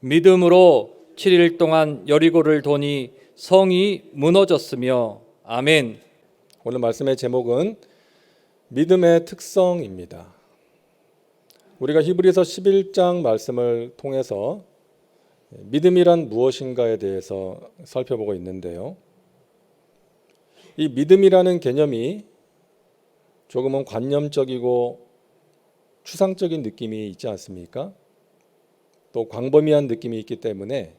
믿음으로 7일 동안 여리고를 도니 성이 무너졌으며. 아멘. 오늘 말씀의 제목은 믿음의 특성입니다. 우리가 히브리서 11장 말씀을 통해서 믿음이란 무엇인가에 대해서 살펴보고 있는데요. 이 믿음이라는 개념이 조금은 관념적이고 추상적인 느낌이 있지 않습니까? 또 광범위한 느낌이 있기 때문에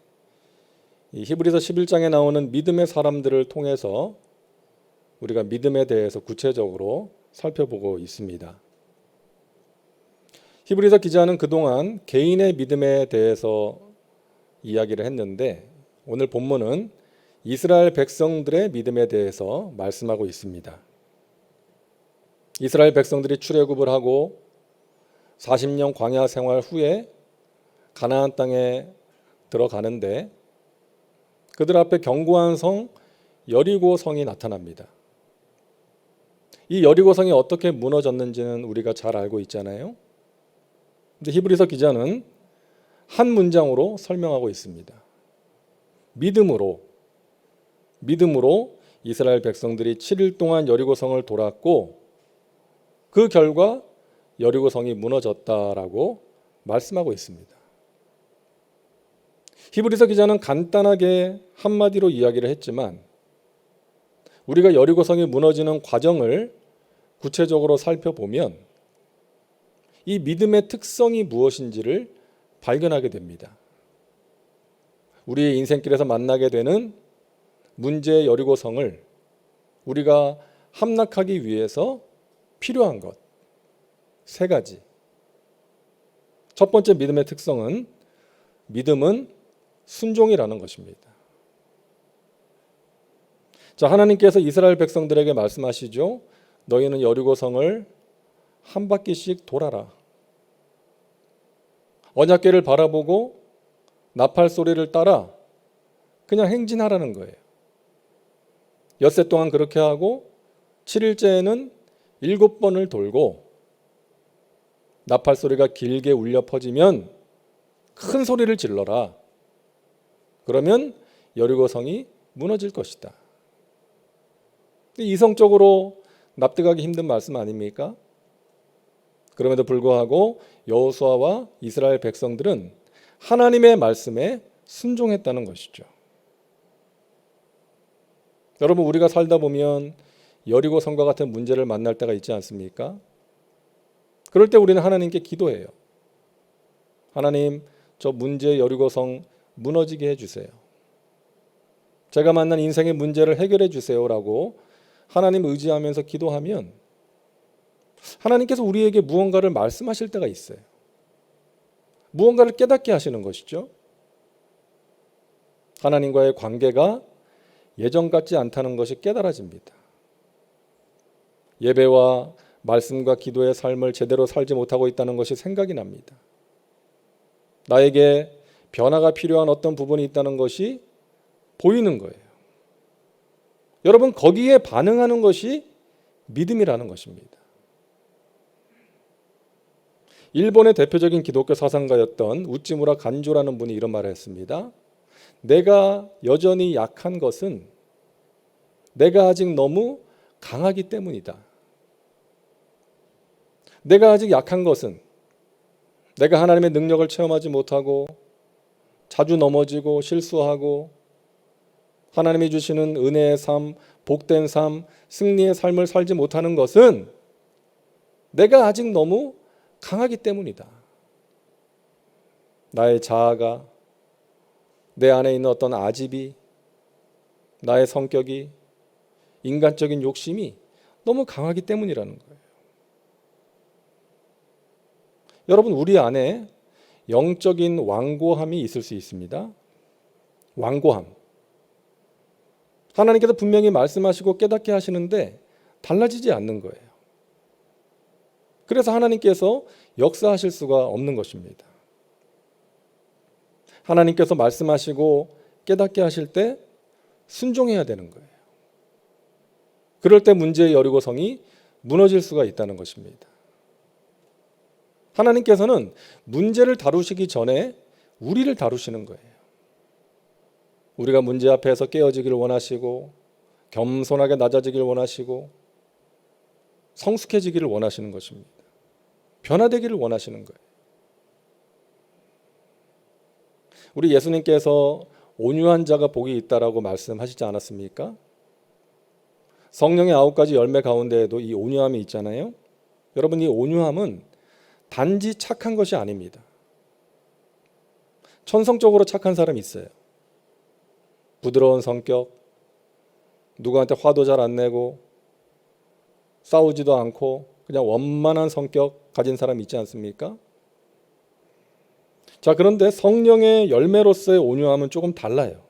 이 히브리서 11장에 나오는 믿음의 사람들을 통해서 우리가 믿음에 대해서 구체적으로 살펴보고 있습니다. 히브리서 기자는 그동안 개인의 믿음에 대해서 이야기를 했는데 오늘 본문은 이스라엘 백성들의 믿음에 대해서 말씀하고 있습니다. 이스라엘 백성들이 출애굽을 하고 40년 광야 생활 후에 가나안 땅에 들어가는데 그들 앞에 견고한 성 여리고 성이 나타납니다. 이 여리고 성이 어떻게 무너졌는지는 우리가 잘 알고 있잖아요. 근데 히브리서 기자는 한 문장으로 설명하고 있습니다. 믿음으로 이스라엘 백성들이 7일 동안 여리고 성을 돌았고 그 결과 여리고 성이 무너졌다라고 말씀하고 있습니다. 히브리서 기자는 간단하게 한마디로 이야기를 했지만 우리가 여리고 성이 무너지는 과정을 구체적으로 살펴보면 이 믿음의 특성이 무엇인지를 발견하게 됩니다. 우리의 인생길에서 만나게 되는 문제의 여리고 성을 우리가 함락하기 위해서 필요한 것 세 가지. 첫 번째 믿음의 특성은 믿음은 순종이라는 것입니다. 자, 하나님께서 이스라엘 백성들에게 말씀하시죠. 너희는 여리고 성을 한 바퀴씩 돌아라. 언약궤를 바라보고 나팔 소리를 따라 그냥 행진하라는 거예요. 엿새 동안 그렇게 하고 7일째에는 7번을 돌고 나팔 소리가 길게 울려 퍼지면 큰 소리를 질러라. 그러면 여리고 성이 무너질 것이다. 이성적으로 납득하기 힘든 말씀 아닙니까? 그럼에도 불구하고 여호수아와 이스라엘 백성들은 하나님의 말씀에 순종했다는 것이죠. 여러분, 우리가 살다 보면 여리고 성과 같은 문제를 만날 때가 있지 않습니까? 그럴 때 우리는 하나님께 기도해요. 하나님, 저 문제 여리고 성 무너지게 해주세요. 제가 만난 인생의 문제를 해결해 주세요라고 하나님 의지하면서 기도하면 하나님께서 우리에게 무언가를 말씀하실 때가 있어요. 무언가를 깨닫게 하시는 것이죠. 하나님과의 관계가 예전 같지 않다는 것이 깨달아집니다. 예배와 말씀과 기도의 삶을 제대로 살지 못하고 있다는 것이 생각이 납니다. 나에게 변화가 필요한 어떤 부분이 있다는 것이 보이는 거예요. 여러분, 거기에 반응하는 것이 믿음이라는 것입니다. 일본의 대표적인 기독교 사상가였던 우찌무라 간조라는 분이 이런 말을 했습니다. 내가 여전히 약한 것은 내가 아직 너무 강하기 때문이다. 내가 아직 약한 것은 내가 하나님의 능력을 체험하지 못하고 자주 넘어지고 실수하고 하나님이 주시는 은혜의 삶, 복된 삶, 승리의 삶을 살지 못하는 것은 내가 아직 너무 강하기 때문이다. 나의 자아가, 내 안에 있는 어떤 아집이, 나의 성격이, 인간적인 욕심이 너무 강하기 때문이라는 거예요. 여러분, 우리 안에 영적인 완고함이 있을 수 있습니다. 완고함. 하나님께서 분명히 말씀하시고 깨닫게 하시는데 달라지지 않는 거예요. 그래서 하나님께서 역사하실 수가 없는 것입니다. 하나님께서 말씀하시고 깨닫게 하실 때 순종해야 되는 거예요. 그럴 때 문제의 여리고 성이 무너질 수가 있다는 것입니다. 하나님께서는 문제를 다루시기 전에 우리를 다루시는 거예요. 우리가 문제 앞에서 깨어지기를 원하시고 겸손하게 낮아지기를 원하시고 성숙해지기를 원하시는 것입니다. 변화되기를 원하시는 거예요. 우리 예수님께서 온유한 자가 복이 있다라고 말씀하시지 않았습니까? 성령의 9가지 열매 가운데에도 이 온유함이 있잖아요. 여러분, 이 온유함은 단지 착한 것이 아닙니다. 천성적으로 착한 사람이 있어요. 부드러운 성격, 누구한테 화도 잘 안 내고 싸우지도 않고 그냥 원만한 성격 가진 사람이 있지 않습니까? 자, 그런데 성령의 열매로서의 온유함은 조금 달라요.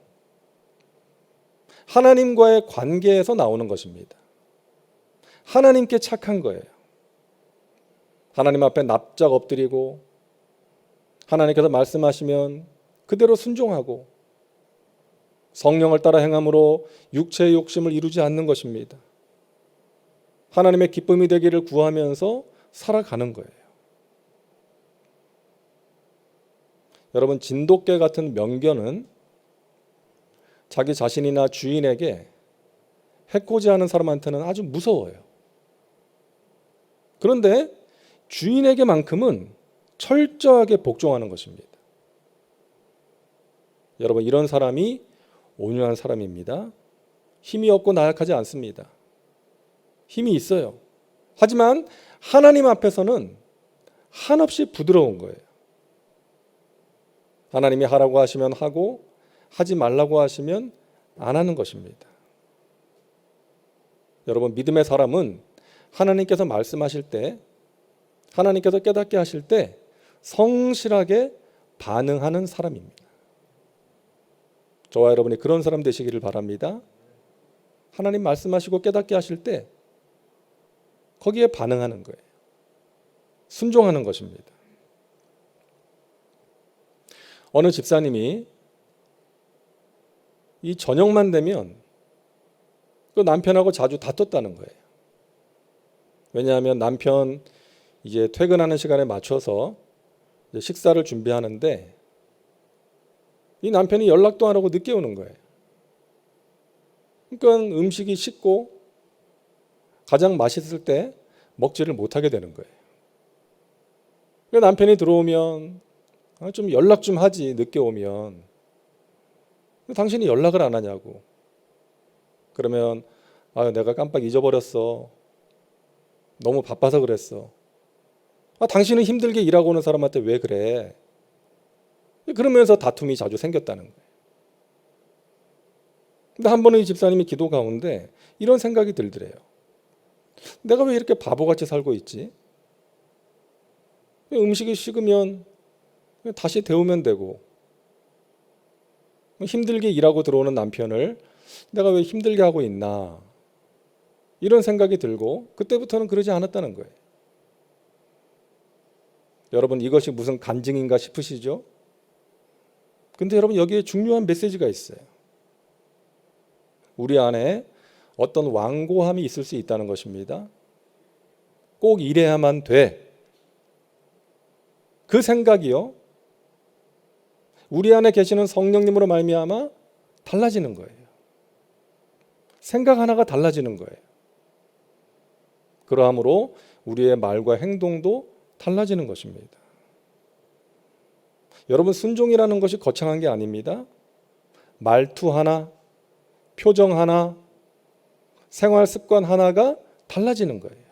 하나님과의 관계에서 나오는 것입니다. 하나님께 착한 거예요. 하나님 앞에 납작 엎드리고 하나님께서 말씀하시면 그대로 순종하고 성령을 따라 행함으로 육체의 욕심을 이루지 않는 것입니다. 하나님의 기쁨이 되기를 구하면서 살아가는 거예요. 여러분, 진돗개 같은 명견은 자기 자신이나 주인에게 해코지하는 사람한테는 아주 무서워요. 그런데 주인에게만큼은 철저하게 복종하는 것입니다. 여러분, 이런 사람이 온유한 사람입니다. 힘이 없고 나약하지 않습니다. 힘이 있어요. 하지만 하나님 앞에서는 한없이 부드러운 거예요. 하나님이 하라고 하시면 하고 하지 말라고 하시면 안 하는 것입니다. 여러분, 믿음의 사람은 하나님께서 말씀하실 때, 하나님께서 깨닫게 하실 때 성실하게 반응하는 사람입니다. 저와 여러분이 그런 사람 되시기를 바랍니다. 하나님 말씀하시고 깨닫게 하실 때 거기에 반응하는 거예요. 순종하는 것입니다. 어느 집사님이 이 저녁만 되면 그 남편하고 자주 다퉜다는 거예요. 왜냐하면 남편 이제 퇴근하는 시간에 맞춰서 이제 식사를 준비하는데 이 남편이 연락도 안 하고 늦게 오는 거예요. 그러니까 음식이 식고 가장 맛있을 때 먹지를 못하게 되는 거예요. 그러니까 남편이 들어오면 좀 연락 좀 하지, 늦게 오면. 당신이 연락을 안 하냐고. 그러면 내가 깜빡 잊어버렸어. 너무 바빠서 그랬어. 당신은 힘들게 일하고 오는 사람한테 왜 그래? 그러면서 다툼이 자주 생겼다는 거예요. 근데 한 번은 이 집사님이 기도 가운데 이런 생각이 들더래요. 내가 왜 이렇게 바보같이 살고 있지? 음식이 식으면 다시 데우면 되고, 힘들게 일하고 들어오는 남편을 내가 왜 힘들게 하고 있나, 이런 생각이 들고 그때부터는 그러지 않았다는 거예요. 여러분, 이것이 무슨 간증인가 싶으시죠? 근데 여러분, 여기에 중요한 메시지가 있어요. 우리 안에 어떤 완고함이 있을 수 있다는 것입니다. 꼭 이래야만 돼. 그 생각이요, 우리 안에 계시는 성령님으로 말미암아 달라지는 거예요. 생각 하나가 달라지는 거예요. 그러함으로 우리의 말과 행동도 달라지는 것입니다. 여러분, 순종이라는 것이 거창한 게 아닙니다. 말투 하나, 표정 하나, 생활 습관 하나가 달라지는 거예요.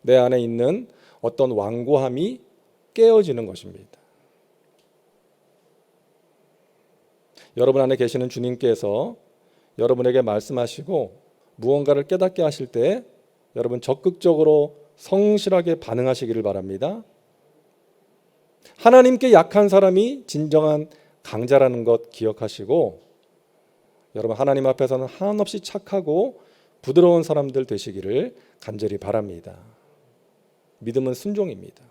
내 안에 있는 어떤 완고함이 깨어지는 것입니다. 여러분 안에 계시는 주님께서 여러분에게 말씀하시고 무언가를 깨닫게 하실 때 여러분 적극적으로 성실하게 반응하시기를 바랍니다. 하나님께 약한 사람이 진정한 강자라는 것 기억하시고, 여러분 하나님 앞에서는 한없이 착하고 부드러운 사람들 되시기를 간절히 바랍니다. 믿음은 순종입니다.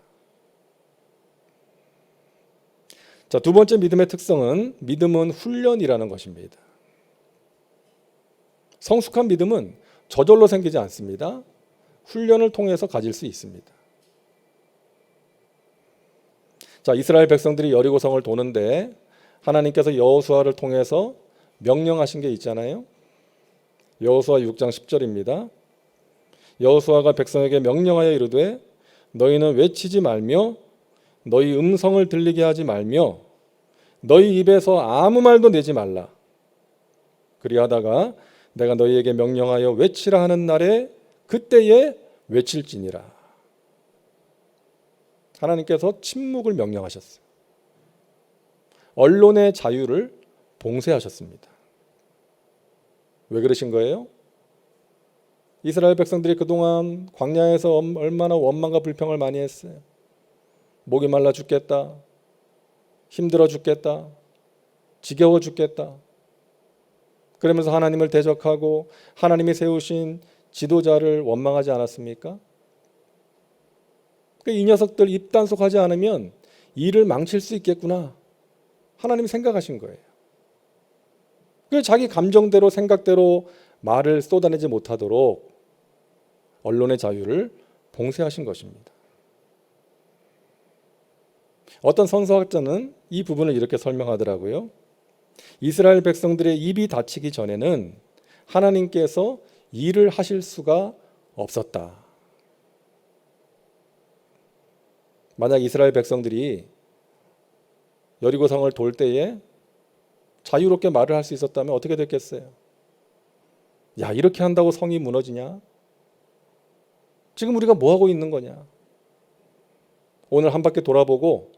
자, 두 번째 믿음의 특성은 믿음은 훈련이라는 것입니다. 성숙한 믿음은 저절로 생기지 않습니다. 훈련을 통해서 가질 수 있습니다. 자, 이스라엘 백성들이 여리고성을 도는데 하나님께서 여호수아를 통해서 명령하신 게 있잖아요. 여호수아 6장 10절입니다. 여호수아가 백성에게 명령하여 이르되 너희는 외치지 말며 너희 음성을 들리게 하지 말며 너희 입에서 아무 말도 내지 말라. 그리하다가 내가 너희에게 명령하여 외치라 하는 날에 그때에 외칠지니라. 하나님께서 침묵을 명령하셨어요. 언론의 자유를 봉쇄하셨습니다. 왜 그러신 거예요? 이스라엘 백성들이 그동안 광야에서 얼마나 원망과 불평을 많이 했어요. 목이 말라 죽겠다. 힘들어 죽겠다. 지겨워 죽겠다. 그러면서 하나님을 대적하고 하나님이 세우신 지도자를 원망하지 않았습니까? 이 녀석들 입단속하지 않으면 일을 망칠 수 있겠구나. 하나님이 생각하신 거예요. 그래서 자기 감정대로 생각대로 말을 쏟아내지 못하도록 언론의 자유를 봉쇄하신 것입니다. 어떤 선서학자는 이 부분을 이렇게 설명하더라고요. 이스라엘 백성들의 입이 닫히기 전에는 하나님께서 일을 하실 수가 없었다. 만약 이스라엘 백성들이 여리고성을 돌 때에 자유롭게 말을 할 수 있었다면 어떻게 됐겠어요? 야, 이렇게 한다고 성이 무너지냐? 지금 우리가 뭐 하고 있는 거냐? 오늘 한 바퀴 돌아보고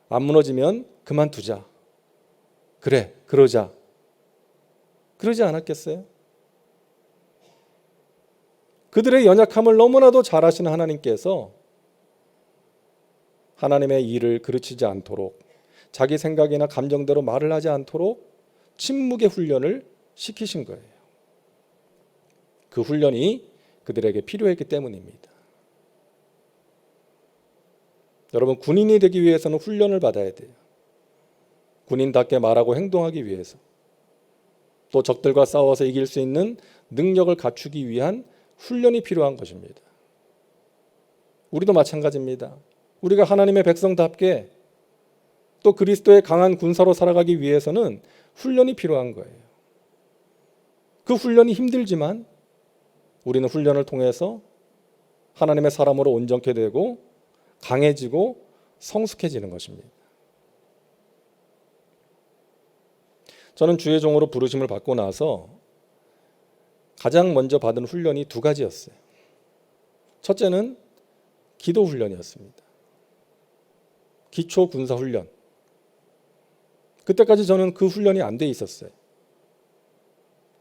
안 무너지면 그만두자. 그래, 그러자. 그러지 않았겠어요? 그들의 연약함을 너무나도 잘 아시는 하나님께서 하나님의 일을 그르치지 않도록 자기 생각이나 감정대로 말을 하지 않도록 침묵의 훈련을 시키신 거예요. 그 훈련이 그들에게 필요했기 때문입니다. 여러분, 군인이 되기 위해서는 훈련을 받아야 돼요. 군인답게 말하고 행동하기 위해서, 또 적들과 싸워서 이길 수 있는 능력을 갖추기 위한 훈련이 필요한 것입니다. 우리도 마찬가지입니다. 우리가 하나님의 백성답게 또 그리스도의 강한 군사로 살아가기 위해서는 훈련이 필요한 거예요. 그 훈련이 힘들지만 우리는 훈련을 통해서 하나님의 사람으로 온전케 되고 강해지고 성숙해지는 것입니다. 저는 주의 종으로 부르심을 받고 나서 가장 먼저 받은 훈련이 두 가지였어요. 첫째는 기도 훈련이었습니다. 기초 군사 훈련. 그때까지 저는 그 훈련이 안 돼 있었어요.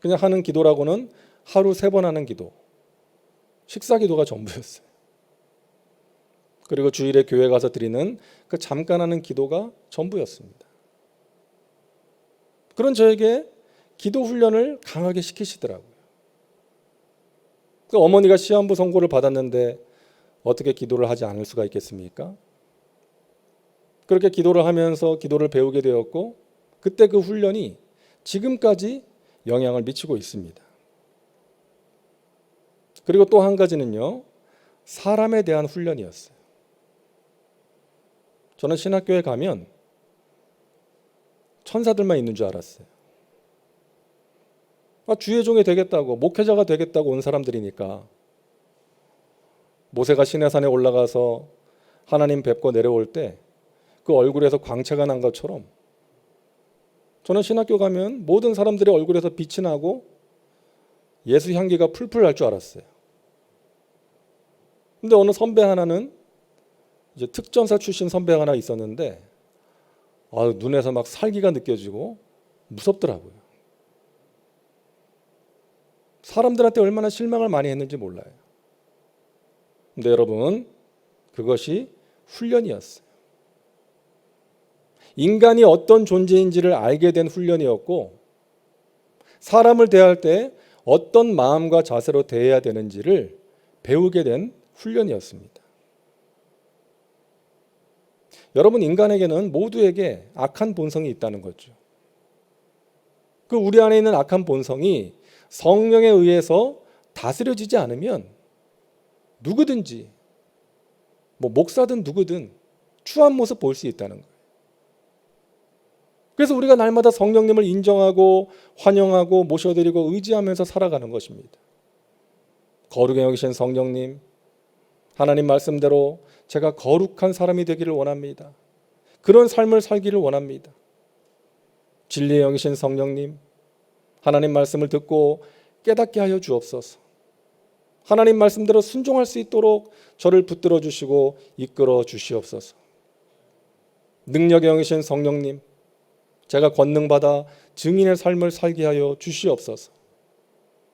그냥 하는 기도라고는 하루 3번 하는 기도, 식사 기도가 전부였어요. 그리고 주일에 교회 가서 드리는 그 잠깐 하는 기도가 전부였습니다. 그런 저에게 기도 훈련을 강하게 시키시더라고요. 그 어머니가 시한부 선고를 받았는데 어떻게 기도를 하지 않을 수가 있겠습니까? 그렇게 기도를 하면서 기도를 배우게 되었고 그때 그 훈련이 지금까지 영향을 미치고 있습니다. 그리고 또 한 가지는요, 사람에 대한 훈련이었어요. 저는 신학교에 가면 천사들만 있는 줄 알았어요. 주의 종이 되겠다고, 목회자가 되겠다고 온 사람들이니까. 모세가 시내산에 올라가서 하나님 뵙고 내려올 때 그 얼굴에서 광채가 난 것처럼 저는 신학교 가면 모든 사람들의 얼굴에서 빛이 나고 예수 향기가 풀풀 날 줄 알았어요. 근데 어느 선배 하나는 이제 특전사 출신 선배 하나 있었는데 눈에서 막 살기가 느껴지고 무섭더라고요. 사람들한테 얼마나 실망을 많이 했는지 몰라요. 근데 여러분, 그것이 훈련이었어요. 인간이 어떤 존재인지를 알게 된 훈련이었고, 사람을 대할 때 어떤 마음과 자세로 대해야 되는지를 배우게 된 훈련이었습니다. 여러분, 인간에게는 모두에게 악한 본성이 있다는 거죠. 그 우리 안에 있는 악한 본성이 성령에 의해서 다스려지지 않으면 누구든지, 목사든 누구든 추한 모습 볼 수 있다는 거예요. 그래서 우리가 날마다 성령님을 인정하고 환영하고 모셔드리고 의지하면서 살아가는 것입니다. 거룩히 여기신 성령님, 하나님 말씀대로 제가 거룩한 사람이 되기를 원합니다. 그런 삶을 살기를 원합니다. 진리의 영이신 성령님, 하나님 말씀을 듣고 깨닫게 하여 주옵소서. 하나님 말씀대로 순종할 수 있도록 저를 붙들어 주시고 이끌어 주시옵소서. 능력의 영이신 성령님, 제가 권능받아 증인의 삶을 살게 하여 주시옵소서.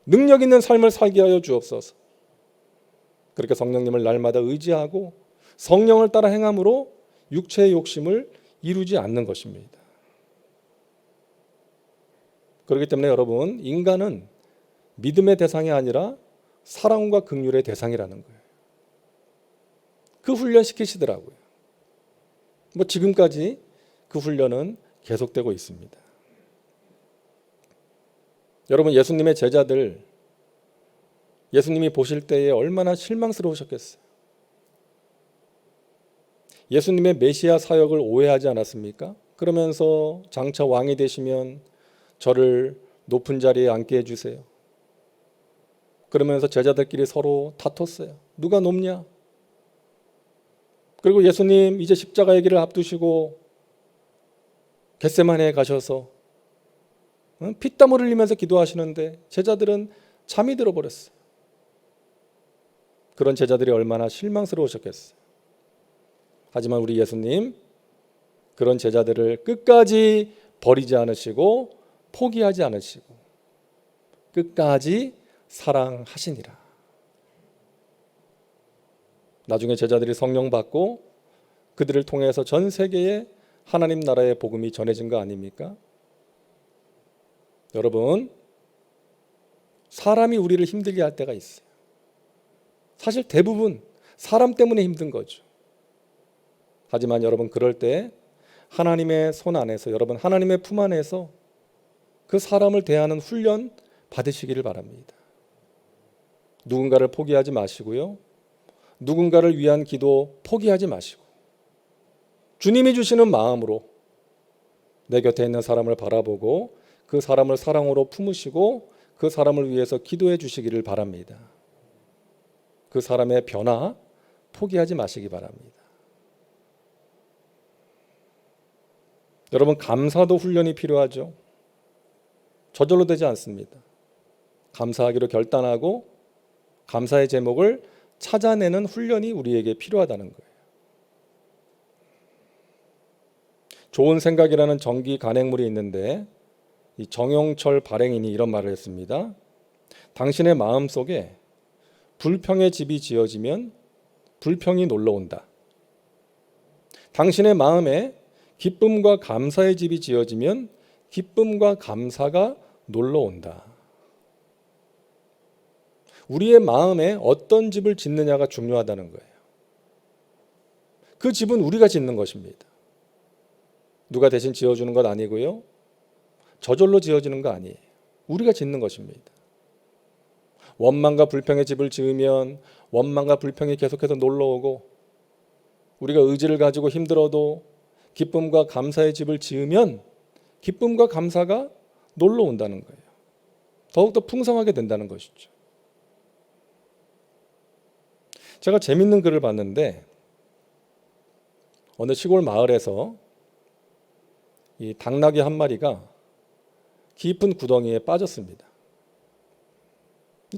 능력 있는 삶을 살게 하여 주옵소서. 그렇게 성령님을 날마다 의지하고 성령을 따라 행함으로 육체의 욕심을 이루지 않는 것입니다. 그렇기 때문에 여러분, 인간은 믿음의 대상이 아니라 사랑과 긍휼의 대상이라는 거예요. 그 훈련 시키시더라고요. 지금까지 그 훈련은 계속되고 있습니다. 여러분, 예수님의 제자들, 예수님이 보실 때에 얼마나 실망스러우셨겠어요. 예수님의 메시아 사역을 오해하지 않았습니까? 그러면서 장차 왕이 되시면 저를 높은 자리에 앉게 해주세요. 그러면서 제자들끼리 서로 다퉜어요. 누가 높냐? 그리고 예수님 이제 십자가의 길을 앞두시고 겟세마네에 가셔서 피땀을 흘리면서 기도하시는데 제자들은 잠이 들어버렸어요. 그런 제자들이 얼마나 실망스러우셨겠어요. 하지만 우리 예수님 그런 제자들을 끝까지 버리지 않으시고 포기하지 않으시고 끝까지 사랑하시니라. 나중에 제자들이 성령 받고 그들을 통해서 전 세계에 하나님 나라의 복음이 전해진 거 아닙니까? 여러분, 사람이 우리를 힘들게 할 때가 있어요. 사실 대부분 사람 때문에 힘든 거죠. 하지만 여러분, 그럴 때 하나님의 손 안에서, 여러분 하나님의 품 안에서 그 사람을 대하는 훈련 받으시기를 바랍니다. 누군가를 포기하지 마시고요. 누군가를 위한 기도 포기하지 마시고 주님이 주시는 마음으로 내 곁에 있는 사람을 바라보고 그 사람을 사랑으로 품으시고 그 사람을 위해서 기도해 주시기를 바랍니다. 그 사람의 변화 포기하지 마시기 바랍니다. 여러분, 감사도 훈련이 필요하죠. 저절로 되지 않습니다. 감사하기로 결단하고 감사의 제목을 찾아내는 훈련이 우리에게 필요하다는 거예요. 좋은 생각이라는 정기 간행물이 있는데 이 정용철 발행인이 이런 말을 했습니다. 당신의 마음속에 불평의 집이 지어지면 불평이 놀러온다. 당신의 마음에 기쁨과 감사의 집이 지어지면 기쁨과 감사가 놀러온다. 우리의 마음에 어떤 집을 짓느냐가 중요하다는 거예요. 그 집은 우리가 짓는 것입니다. 누가 대신 지어주는 것 아니고요. 저절로 지어지는 거 아니에요. 우리가 짓는 것입니다. 원망과 불평의 집을 지으면 원망과 불평이 계속해서 놀러오고, 우리가 의지를 가지고 힘들어도 기쁨과 감사의 집을 지으면 기쁨과 감사가 놀러온다는 거예요. 더욱더 풍성하게 된다는 것이죠. 제가 재밌는 글을 봤는데 어느 시골 마을에서 이 당나귀 한 마리가 깊은 구덩이에 빠졌습니다.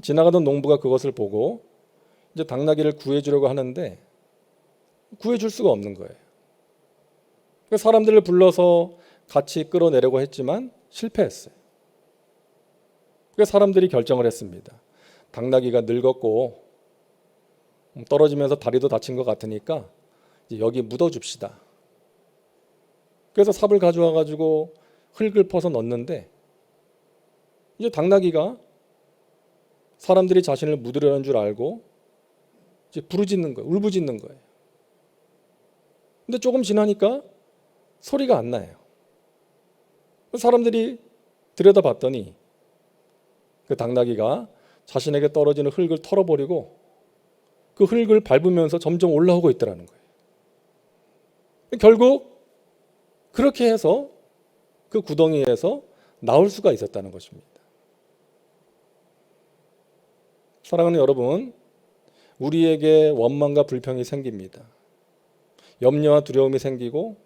지나가던 농부가 그것을 보고 이제 당나귀를 구해주려고 하는데 구해줄 수가 없는 거예요. 사람들을 불러서 같이 끌어내려고 했지만 실패했어요. 그래서 사람들이 결정을 했습니다. 당나귀가 늙었고 떨어지면서 다리도 다친 것 같으니까 이제 여기 묻어줍시다. 그래서 삽을 가져와 가지고 흙을 퍼서 넣었는데 이제 당나귀가 사람들이 자신을 묻으려는 줄 알고 이제 부르짖는 거예요. 울부짖는 거예요. 근데 조금 지나니까 소리가 안 나요. 사람들이 들여다봤더니 그 당나귀가 자신에게 떨어지는 흙을 털어버리고 그 흙을 밟으면서 점점 올라오고 있더라는 거예요. 결국 그렇게 해서 그 구덩이에서 나올 수가 있었다는 것입니다. 사랑하는 여러분, 우리에게 원망과 불평이 생깁니다. 염려와 두려움이 생기고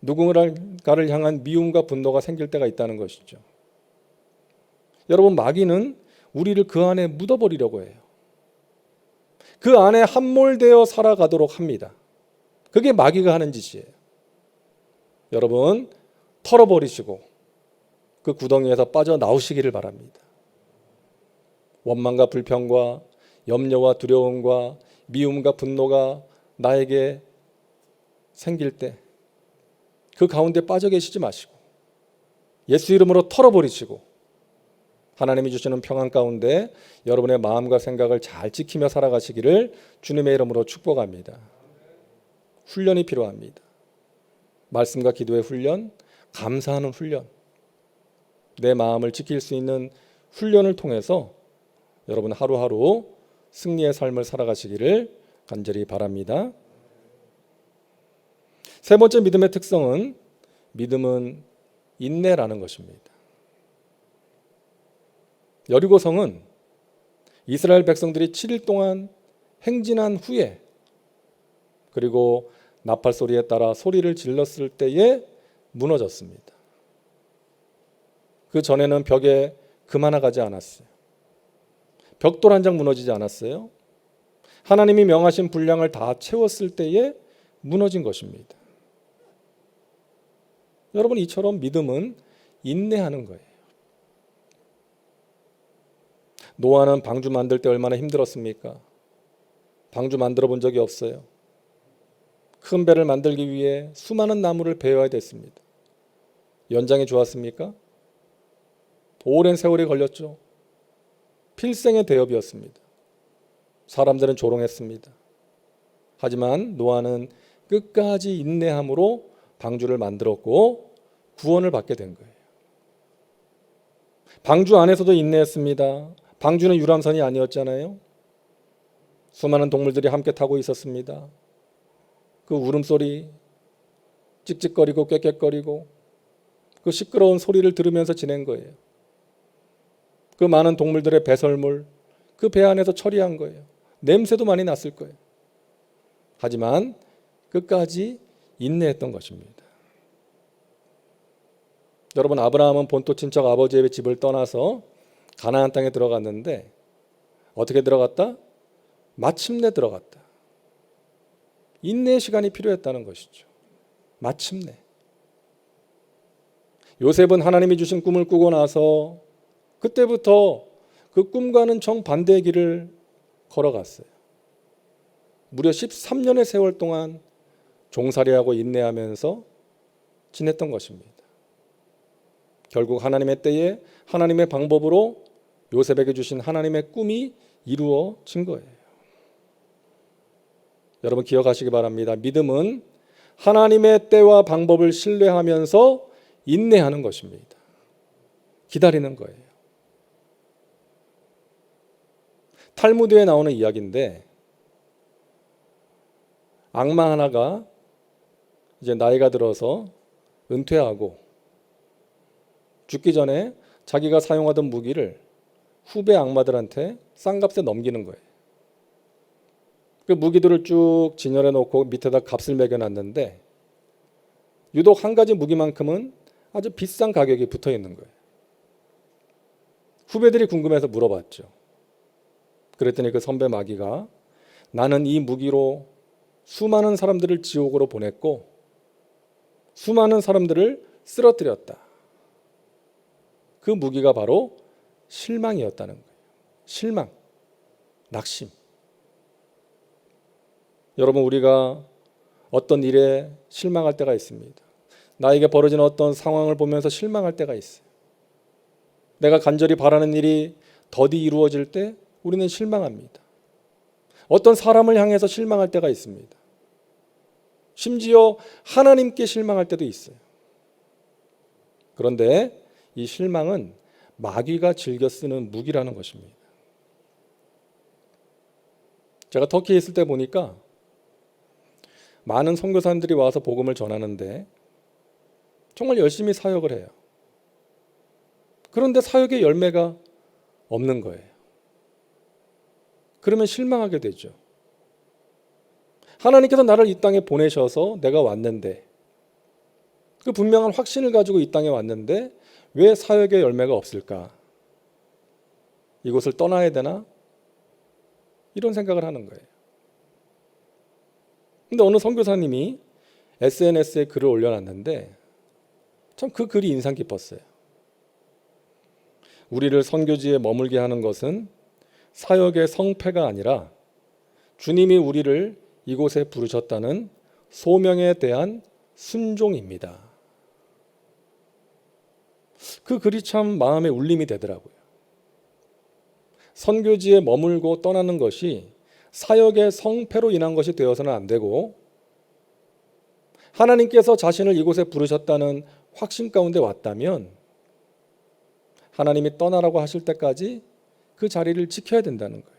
누군가를 향한 미움과 분노가 생길 때가 있다는 것이죠. 여러분, 마귀는 우리를 그 안에 묻어버리려고 해요. 그 안에 함몰되어 살아가도록 합니다. 그게 마귀가 하는 짓이에요. 여러분, 털어버리시고 그 구덩이에서 빠져나오시기를 바랍니다. 원망과 불평과 염려와 두려움과 미움과 분노가 나에게 생길 때 그 가운데 빠져 계시지 마시고 예수 이름으로 털어버리시고 하나님이 주시는 평안 가운데 여러분의 마음과 생각을 잘 지키며 살아가시기를 주님의 이름으로 축복합니다. 훈련이 필요합니다. 말씀과 기도의 훈련, 감사하는 훈련, 내 마음을 지킬 수 있는 훈련을 통해서 여러분 하루하루 승리의 삶을 살아가시기를 간절히 바랍니다. 세 번째 믿음의 특성은 믿음은 인내라는 것입니다. 여리고성은 이스라엘 백성들이 7일 동안 행진한 후에 그리고 나팔 소리에 따라 소리를 질렀을 때에 무너졌습니다. 그 전에는 벽에 금 하나 가지 않았어요. 벽돌 한 장 무너지지 않았어요. 하나님이 명하신 분량을 다 채웠을 때에 무너진 것입니다. 여러분, 이처럼 믿음은 인내하는 거예요. 노아는 방주 만들 때 얼마나 힘들었습니까? 방주 만들어 본 적이 없어요. 큰 배를 만들기 위해 수많은 나무를 베어야 됐습니다. 연장이 좋았습니까? 오랜 세월이 걸렸죠. 필생의 대업이었습니다. 사람들은 조롱했습니다. 하지만 노아는 끝까지 인내함으로 방주를 만들었고 구원을 받게 된 거예요. 방주 안에서도 인내했습니다. 방주는 유람선이 아니었잖아요. 수많은 동물들이 함께 타고 있었습니다. 그 울음소리, 찍찍거리고 꽥꽥거리고 그 시끄러운 소리를 들으면서 지낸 거예요. 그 많은 동물들의 배설물, 그 배 안에서 처리한 거예요. 냄새도 많이 났을 거예요. 하지만 끝까지 인내했던 것입니다. 여러분, 아브라함은 본토 친척 아버지의 집을 떠나서 가나안 땅에 들어갔는데 어떻게 들어갔다? 마침내 들어갔다. 인내의 시간이 필요했다는 것이죠. 마침내. 요셉은 하나님이 주신 꿈을 꾸고 나서 그때부터 그 꿈과는 정반대의 길을 걸어갔어요. 무려 13년의 세월 동안 종살이하고 인내하면서 지냈던 것입니다. 결국 하나님의 때에 하나님의 방법으로 요셉에게 주신 하나님의 꿈이 이루어진 거예요. 여러분, 기억하시기 바랍니다. 믿음은 하나님의 때와 방법을 신뢰하면서 인내하는 것입니다. 기다리는 거예요. 탈무드에 나오는 이야기인데 악마 하나가 이제 나이가 들어서 은퇴하고 죽기 전에 자기가 사용하던 무기를 후배 악마들한테 싼 값에 넘기는 거예요. 그 무기들을 쭉 진열해 놓고 밑에다 값을 매겨놨는데 유독 한 가지 무기만큼은 아주 비싼 가격이 붙어 있는 거예요. 후배들이 궁금해서 물어봤죠. 그랬더니 그 선배 마귀가 나는 이 무기로 수많은 사람들을 지옥으로 보냈고 수많은 사람들을 쓰러뜨렸다. 그 무기가 바로 실망이었다는 거예요. 실망, 낙심. 여러분, 우리가 어떤 일에 실망할 때가 있습니다. 나에게 벌어진 어떤 상황을 보면서 실망할 때가 있어요. 내가 간절히 바라는 일이 더디 이루어질 때 우리는 실망합니다. 어떤 사람을 향해서 실망할 때가 있습니다. 심지어 하나님께 실망할 때도 있어요. 그런데 이 실망은 마귀가 즐겨 쓰는 무기라는 것입니다. 제가 터키에 있을 때 보니까 많은 선교사님들이 와서 복음을 전하는데 정말 열심히 사역을 해요. 그런데 사역의 열매가 없는 거예요. 그러면 실망하게 되죠. 하나님께서 나를 이 땅에 보내셔서 내가 왔는데, 그 분명한 확신을 가지고 이 땅에 왔는데 왜 사역의 열매가 없을까? 이곳을 떠나야 되나? 이런 생각을 하는 거예요. 근데 어느 선교사님이 SNS에 글을 올려놨는데 참 그 글이 인상 깊었어요. 우리를 선교지에 머물게 하는 것은 사역의 성패가 아니라 주님이 우리를 이곳에 부르셨다는 소명에 대한 순종입니다. 그 글이 참 마음에 울림이 되더라고요. 선교지에 머물고 떠나는 것이 사역의 성패로 인한 것이 되어서는 안 되고, 하나님께서 자신을 이곳에 부르셨다는 확신 가운데 왔다면 하나님이 떠나라고 하실 때까지 그 자리를 지켜야 된다는 거예요.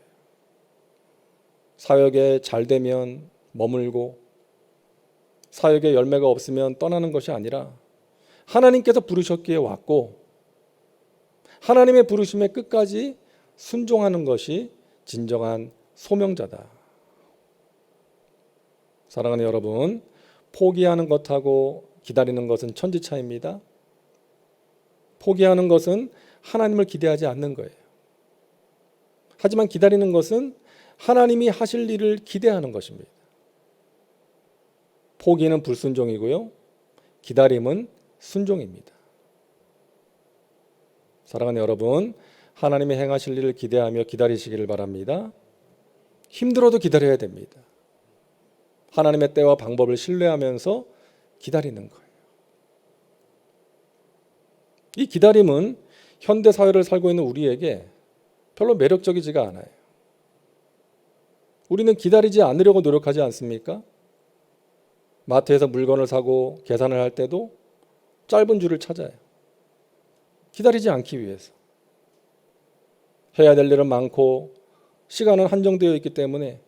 사역에 잘 되면 머물고 사역에 열매가 없으면 떠나는 것이 아니라 하나님께서 부르셨기에 왔고 하나님의 부르심에 끝까지 순종하는 것이 진정한 소명자다. 사랑하는 여러분, 포기하는 것하고 기다리는 것은 천지차이입니다. 포기하는 것은 하나님을 기대하지 않는 거예요. 하지만 기다리는 것은 하나님이 하실 일을 기대하는 것입니다. 포기는 불순종이고요, 기다림은 순종입니다. 사랑하는 여러분, 하나님의 행하실 일을 기대하며 기다리시기를 바랍니다. 힘들어도 기다려야 됩니다. 하나님의 때와 방법을 신뢰하면서 기다리는 거예요. 이 기다림은 현대 사회를 살고 있는 우리에게 별로 매력적이지가 않아요. 우리는 기다리지 않으려고 노력하지 않습니까? 마트에서 물건을 사고 계산을 할 때도 짧은 줄을 찾아요. 기다리지 않기 위해서. 해야 될 일은 많고 시간은 한정되어 있기 때문에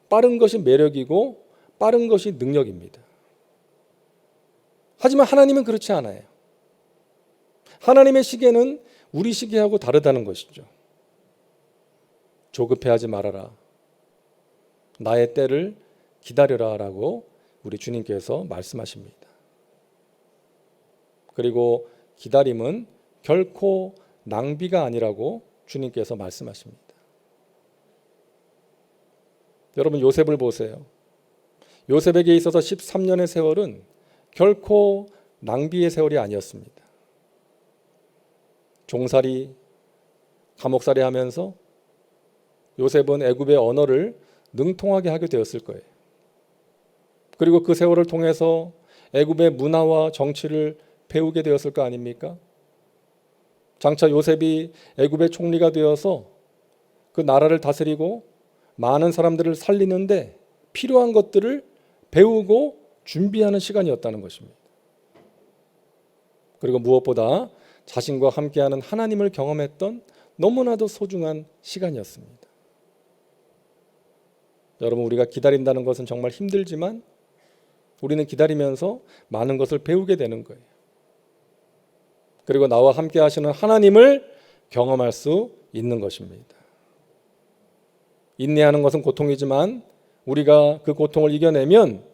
빠른 것이 매력이고 빠른 것이 능력입니다. 하지만 하나님은 그렇지 않아요. 하나님의 시계는 우리 시계하고 다르다는 것이죠. 조급해하지 말아라. 나의 때를 기다려라 라고 우리 주님께서 말씀하십니다. 그리고 기다림은 결코 낭비가 아니라고 주님께서 말씀하십니다. 여러분, 요셉을 보세요. 요셉에게 있어서 13년의 세월은 결코 낭비의 세월이 아니었습니다. 종살이, 감옥살이 하면서 요셉은 애굽의 언어를 능통하게 하게 되었을 거예요. 그리고 그 세월을 통해서 애굽의 문화와 정치를 배우게 되었을 거 아닙니까? 장차 요셉이 애굽의 총리가 되어서 그 나라를 다스리고 많은 사람들을 살리는데 필요한 것들을 배우고 준비하는 시간이었다는 것입니다. 그리고 무엇보다 자신과 함께하는 하나님을 경험했던 너무나도 소중한 시간이었습니다. 여러분, 우리가 기다린다는 것은 정말 힘들지만 우리는 기다리면서 많은 것을 배우게 되는 거예요. 그리고 나와 함께 하시는 하나님을 경험할 수 있는 것입니다. 인내하는 것은 고통이지만 우리가 그 고통을 이겨내면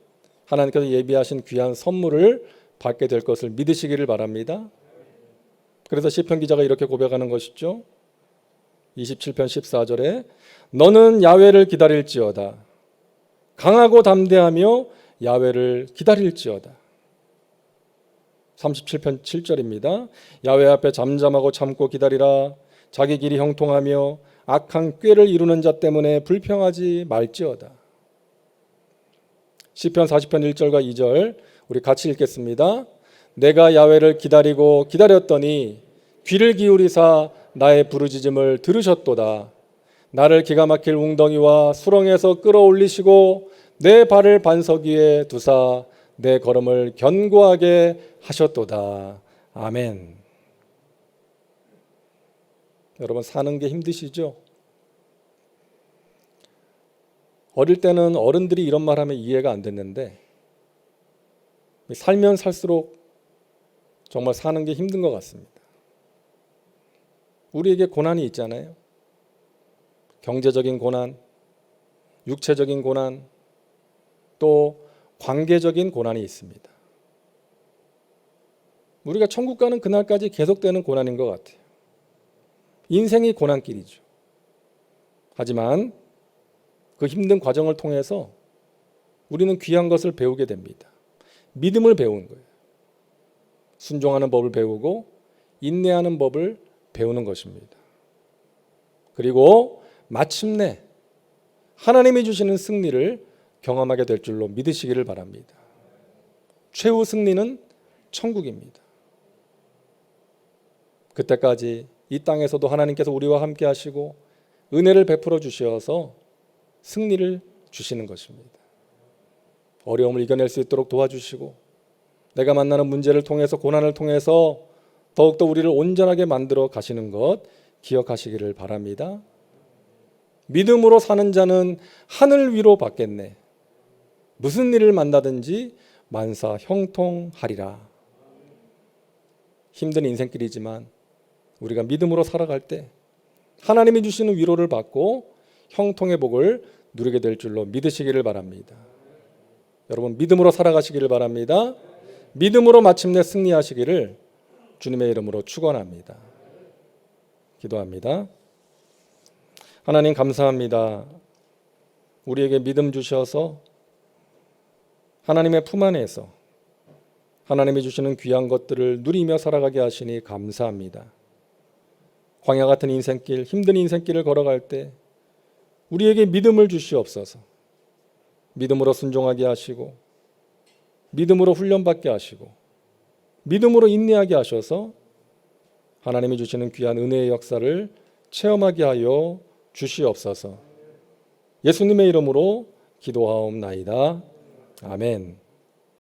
하나님께서 예비하신 귀한 선물을 받게 될 것을 믿으시기를 바랍니다. 그래서 시편 기자가 이렇게 고백하는 것이죠. 27편 14절에 너는 야훼를 기다릴지어다. 강하고 담대하며 야훼를 기다릴지어다. 37편 7절입니다. 야훼 앞에 잠잠하고 참고 기다리라. 자기 길이 형통하며 악한 꾀를 이루는 자 때문에 불평하지 말지어다. 시편 40편 1절과 2절 우리 같이 읽겠습니다. 내가 야훼를 기다리고 기다렸더니 귀를 기울이사 나의 부르짖음을 들으셨도다. 나를 기가 막힐 웅덩이와 수렁에서 끌어올리시고 내 발을 반석 위에 두사 내 걸음을 견고하게 하셨도다. 아멘. 여러분, 사는 게 힘드시죠? 어릴 때는 어른들이 이런 말 하면 이해가 안 됐는데 살면 살수록 정말 사는 게 힘든 것 같습니다. 우리에게 고난이 있잖아요. 경제적인 고난, 육체적인 고난, 또 관계적인 고난이 있습니다. 우리가 천국 가는 그날까지 계속되는 고난인 것 같아요. 인생이 고난길이죠. 하지만 그 힘든 과정을 통해서 우리는 귀한 것을 배우게 됩니다. 믿음을 배우는 거예요. 순종하는 법을 배우고 인내하는 법을 배우는 것입니다. 그리고 마침내 하나님이 주시는 승리를 경험하게 될 줄로 믿으시기를 바랍니다. 최후 승리는 천국입니다. 그때까지 이 땅에서도 하나님께서 우리와 함께 하시고 은혜를 베풀어 주셔서 승리를 주시는 것입니다. 어려움을 이겨낼 수 있도록 도와주시고 내가 만나는 문제를 통해서 고난을 통해서 더욱더 우리를 온전하게 만들어 가시는 것 기억하시기를 바랍니다. 믿음으로 사는 자는 하늘 위로 받겠네. 무슨 일을 만나든지 만사 형통하리라. 힘든 인생길이지만 우리가 믿음으로 살아갈 때 하나님이 주시는 위로를 받고 형통의 복을 누리게 될 줄로 믿으시기를 바랍니다. 여러분 믿음으로 살아가시기를 바랍니다. 믿음으로 마침내 승리하시기를 주님의 이름으로 축원합니다. 기도합니다. 하나님 감사합니다. 우리에게 믿음 주셔서 하나님의 품 안에서 하나님이 주시는 귀한 것들을 누리며 살아가게 하시니 감사합니다. 광야 같은 인생길, 힘든 인생길을 걸어갈 때 우리에게 믿음을 주시옵소서. 믿음으로 순종하게 하시고 믿음으로 훈련받게 하시고 믿음으로 인내하게 하셔서 하나님이 주시는 귀한 은혜의 역사를 체험하게 하여 주시옵소서. 예수님의 이름으로 기도하옵나이다. 아멘.